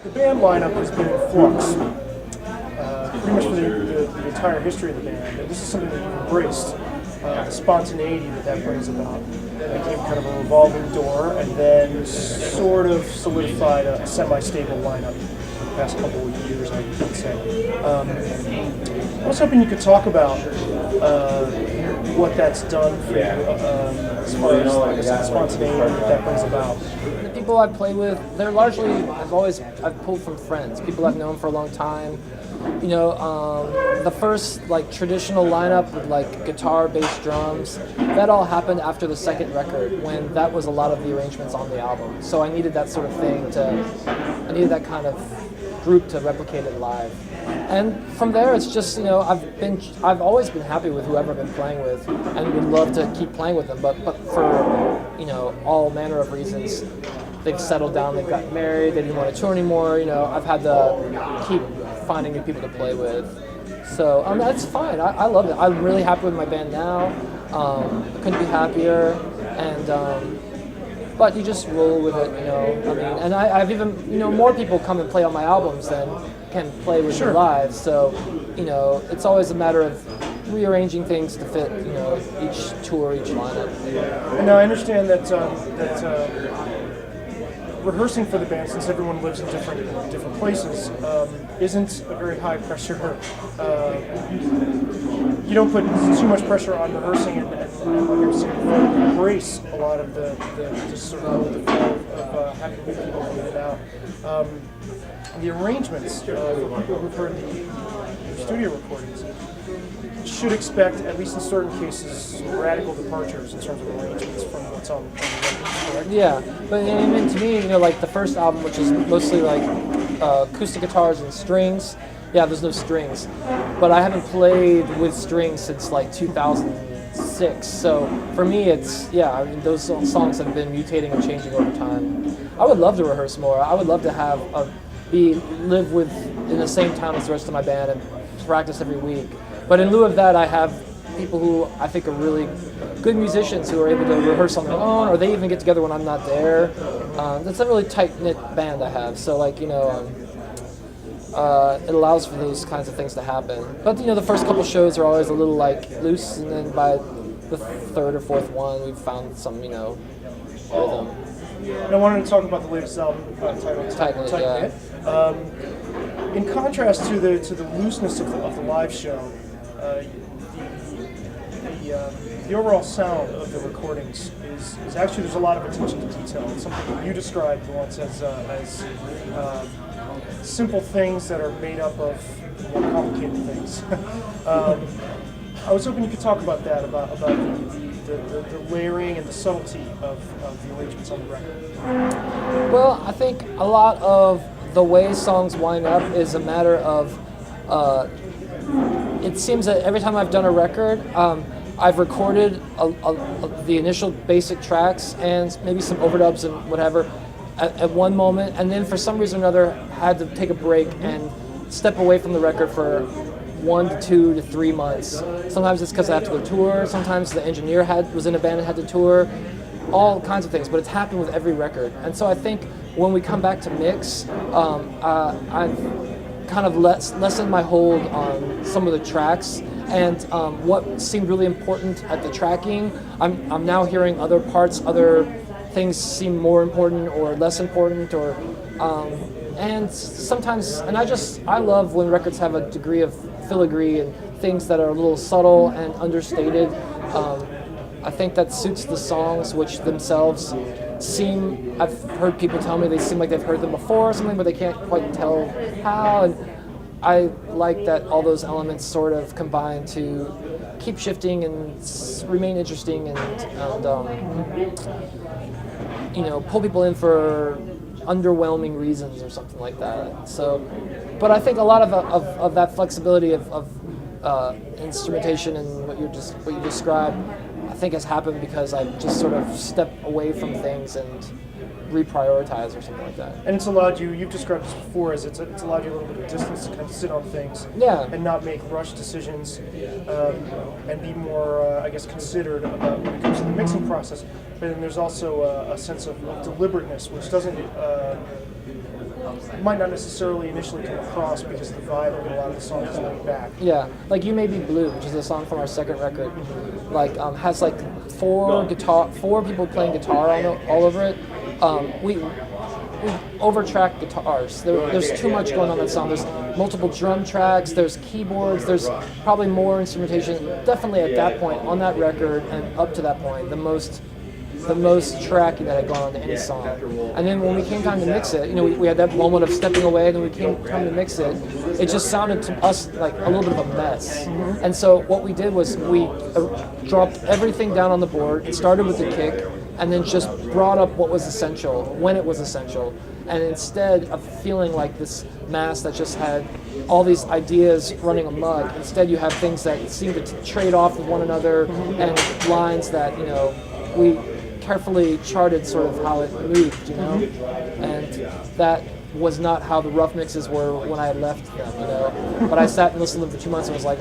The band lineup has been in flux pretty much for the entire history of the band, and this is something that you've embraced, the spontaneity that brings about. That became kind of a revolving door, and then sort of solidified a semi-stable lineup for the past couple of years, I would say. I was hoping you could talk about what that's done for you, as far as, like I said, spontaneity that brings about. The people I play with, they're largely, I've pulled from friends, people I've known for a long time. You know, the first like traditional lineup with like guitar, bass, drums, that all happened after the second record when that was a lot of the arrangements on the album. So I needed that sort of thing I needed that kind of group to replicate it live. And from there, it's just, you know, I've always been happy with whoever I've been playing with, and would love to keep playing with them. But for, you know, all manner of reasons, they've settled down, they've gotten married, they didn't want to tour anymore. You know, I've had to keep finding new people to play with. So that's fine. I love it. I'm really happy with my band now. I couldn't be happier. And but you just roll with it, you know. I mean, and I've even, you know, more people come and play on my albums than can play with me live. So, you know, it's always a matter of rearranging things to fit, you know, each tour, each lineup. And now I understand that rehearsing for the band, since everyone lives in different places, isn't a very high pressure. You don't put too much pressure on rehearsing, and like I was saying, embrace a lot of the just sort of the flow of having new people in and out. The arrangements for people who've heard the studio recordings should expect, at least in certain cases, radical departures in terms of arrangements from what's on the record, correct? Yeah, but I mean, to me, you know, like the first album, which is mostly like acoustic guitars and strings, yeah, there's no strings. But I haven't played with strings since like 2006, so for me it's, yeah, I mean, those songs have been mutating and changing over time. I would love to rehearse more. I would love to have live in the same town as the rest of my band and practice every week. But in lieu of that, I have people who I think are really good musicians who are able to rehearse on their own, or they even get together when I'm not there. That's a really tight-knit band I have, so like, you know, it allows for those kinds of things to happen. But, you know, the first couple shows are always a little like loose, and then by the third or fourth one, we've found some, you know, rhythm. And I wanted to talk about the latest album titled Tight-Knit. In contrast to the looseness of the live show, the overall sound of the recordings is actually, there's a lot of attention to detail. It's something that you described once as simple things that are made up of more complicated things. I was hoping you could talk about that, about the layering and the subtlety of the arrangements on the record. Well, I think a lot of the way songs wind up is a matter of, it seems that every time I've done a record, I've recorded the initial basic tracks and maybe some overdubs and whatever at one moment, and then for some reason or another had to take a break and step away from the record for 1 to 2 to 3 months. Sometimes it's because I have to go tour, sometimes the engineer was in a band and had to tour, all kinds of things, but it's happened with every record. And so I think when we come back to mix, I've kind of lessened my hold on some of the tracks, and what seemed really important at the tracking, I'm now hearing other parts, other things seem more important or less important, or and sometimes, and I love when records have a degree of filigree and things that are a little subtle and understated. I think that suits the songs, which themselves seem, I've heard people tell me they seem like they've heard them before or something, but they can't quite tell how. And I like that all those elements sort of combine to keep shifting and remain interesting and you know, pull people in for underwhelming reasons or something like that. So, but I think a lot of that flexibility of instrumentation and what you described, I think has happened because I just sort of step away from things and reprioritize or something like that. And it's allowed you, you've described this before, as it's allowed you a little bit of distance to kind of sit on things, and not make rush decisions, and be more, I guess, considered about when it comes to the mixing process. But then there's also a sense of deliberateness, which doesn't might not necessarily initially come across because of the vibe of a lot of the songs going back. Yeah, like You May Be Blue, which is a song from our second record, like has like four people playing guitar all over it. We overtrack guitars. There's too much going on in that song. There's multiple drum tracks, there's keyboards, there's probably more instrumentation. Definitely at that point on that record and up to that point, the most tracking that had gone on to any song. And then when we came time to mix it, we had that moment of stepping away, and then we came time to mix it. It just sounded to us like a little bit of a mess. And so what we did was we dropped everything down on the board. It started with the kick, and then just brought up what was essential when it was essential. And instead of feeling like this mass that just had all these ideas running amok, instead you have things that seem to trade off with one another, and lines that we carefully charted sort of how it moved, and that was not how the rough mixes were when I had left them, But I sat and listened to them for 2 months and was like,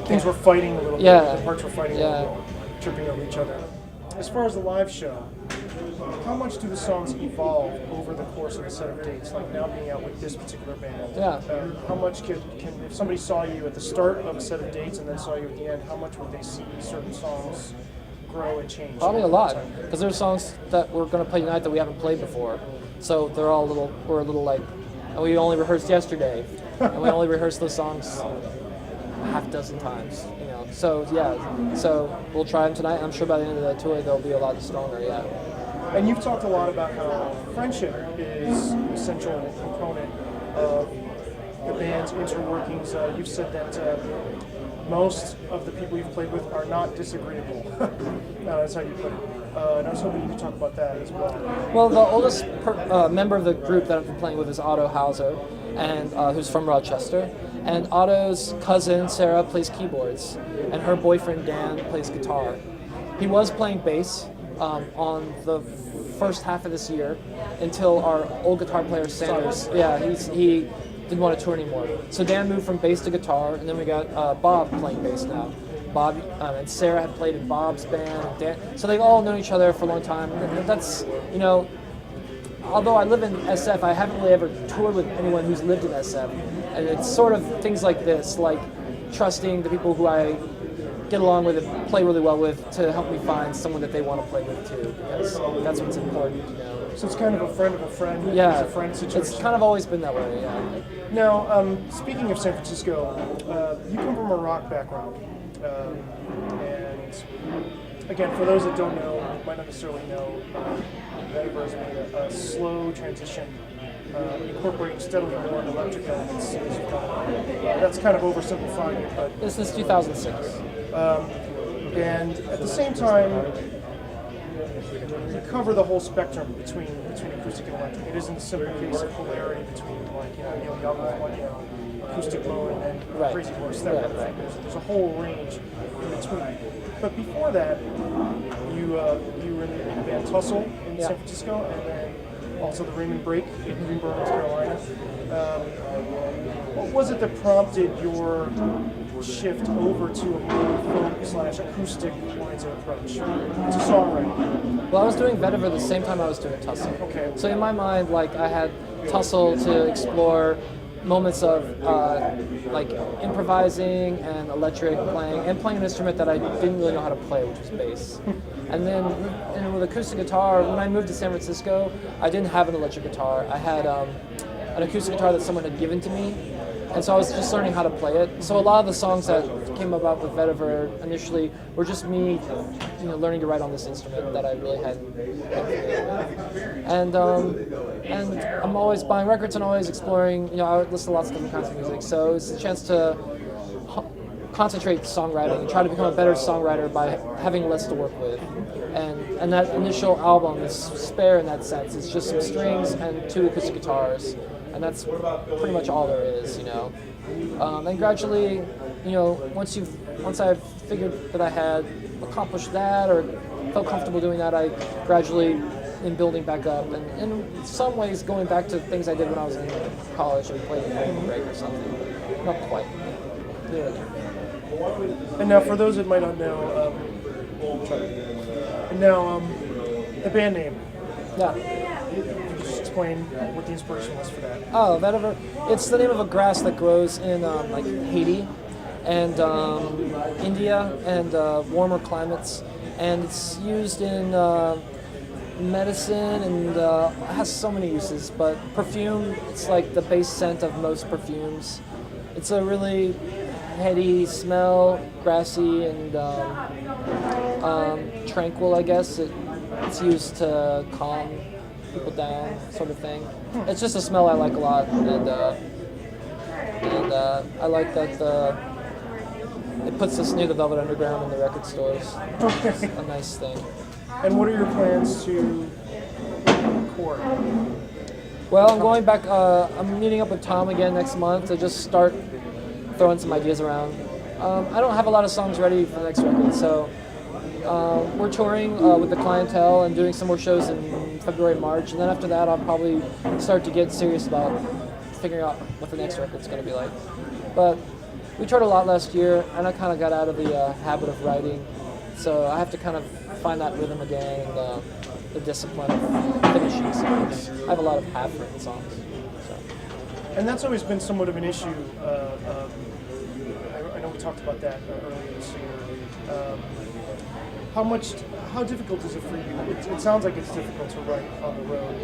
things were fighting a little bit. The parts were fighting a little bit, tripping over each other. As far as the live show, how much do the songs evolve over the course of a set of dates? Like now being out with this particular band, how much can if somebody saw you at the start of a set of dates and then saw you at the end, how much would they see certain songs grow and change? Probably a lot, because there's songs that we're going to play tonight that we haven't played before. So they're all we're a little like, we only rehearsed yesterday, and we only rehearsed those songs a half dozen times, So so we'll try them tonight. I'm sure by the end of the tour they'll be a lot stronger, And you've talked a lot about how friendship is an essential component of the band's interworkings. You've said that most of the people you've played with are not disagreeable. That's how you put it. And I was hoping you could talk about that as well. Well, the oldest member of the group that I've been playing with is Otto Hauser, and who's from Rochester. And Otto's cousin, Sarah, plays keyboards, and her boyfriend, Dan, plays guitar. He was playing bass on the first half of this year until our old guitar player, Sanders, he didn't want to tour anymore. So Dan moved from bass to guitar, and then we got Bob playing bass now. Bob and Sarah had played in Bob's band, and Dan, so they've all known each other for a long time. And that's, although I live in SF, I haven't really ever toured with anyone who's lived in SF. And it's sort of things like this, like trusting the people who I get along with and play really well with to help me find someone that they want to play with too, because that's what's important, So it's kind of a friend, a friend situation. It's kind of always been that way, Now, speaking of San Francisco, you come from a rock background, and again, for those that don't know, might not necessarily know, Vetiver has made a slow transition, incorporating steadily more electric elements as you've gone. That's kind of oversimplifying it, but this is 2006. And at the same time, you cover the whole spectrum between acoustic and electric. It isn't a simple case of polarity between Neil Young with acoustic mode and Crazy Horse. There's a whole range in between. But before that, you were in the band Tussle in San Francisco, and then also the Raymond Break in Greenboro, North Carolina. What was it that prompted your shift over to a more folk/acoustic oriented approach to songwriting? Well, I was doing Vetiver the same time I was doing Tussle. Okay. So in my mind, like I had Tussle to explore moments of like improvising and electric playing and playing an instrument that I didn't really know how to play, which was bass. And then with acoustic guitar, when I moved to San Francisco, I didn't have an electric guitar. I had an acoustic guitar that someone had given to me, and so I was just learning how to play it. So a lot of the songs that came about with Vetiver initially were just me, learning to write on this instrument that I really hadn't been familiar with. And I'm always buying records and always exploring. I listen to lots of different kinds of music, so it's a chance to concentrate songwriting and try to become a better songwriter by having less to work with. And that initial album is spare in that sense. It's just some strings and 2 acoustic guitars, and that's pretty much all there is, And gradually, once I figured that I had accomplished that or felt comfortable doing that, I gradually in building back up, and in some ways going back to things I did when I was in college and played in Raymond Break or something. Not quite. Yeah. And now, for those that might not know, the band name. Yeah. Just explain what the inspiration was for that. Oh, vetiver. It's the name of a grass that grows in like Haiti and India and warmer climates, and it's used in medicine and has so many uses. But perfume, it's like the base scent of most perfumes. It's a really heady smell, grassy and tranquil, I guess. It's used to calm people down, sort of thing. It's just a smell I like a lot, and I like that it puts us near the Velvet Underground in the record stores. It's a nice thing. And what are your plans to record? Well, I'm going back. I'm meeting up with Tom again next month to just start throwing some ideas around. I don't have a lot of songs ready for the next record, so we're touring with the Clientele and doing some more shows in February, March, and then after that I'll probably start to get serious about figuring out what the next record's going to be like. But we toured a lot last year, and I kind of got out of the habit of writing, so I have to kind of find that rhythm again and the discipline of finishing songs. I have a lot of half-written songs. So. And that's always been somewhat of an issue. I know we talked about that earlier this year. How difficult is it for you? It sounds like it's difficult to write on the road.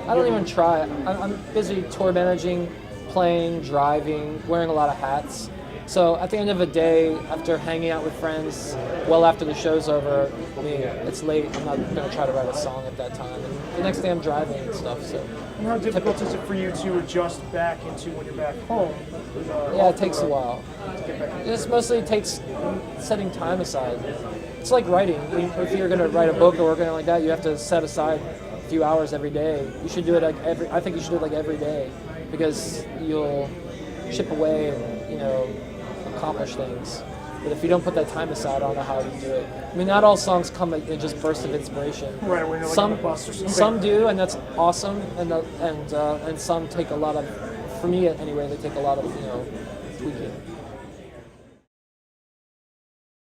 I don't even try. I'm busy tour managing, playing, driving, wearing a lot of hats. So at the end of the day, after hanging out with friends, well after the show's over, it's late. I'm not going to try to write a song at that time. And the next day I'm driving and stuff. So. And how difficult is it for you to adjust back into when you're back home? Yeah, it takes a while. To get back into It mostly takes setting time aside. It's like writing. If you're going to write a book or anything like that, you have to set aside a few hours every day. You should do it I think you should do it like every day, because you'll chip away and accomplish things. But if you don't put that time aside, I don't know how you do it. I mean, not all songs come in just bursts of inspiration. Right, when you're like on the bus or something. Some do, and that's awesome. And some take a lot of, for me anyway, they take a lot of tweaking.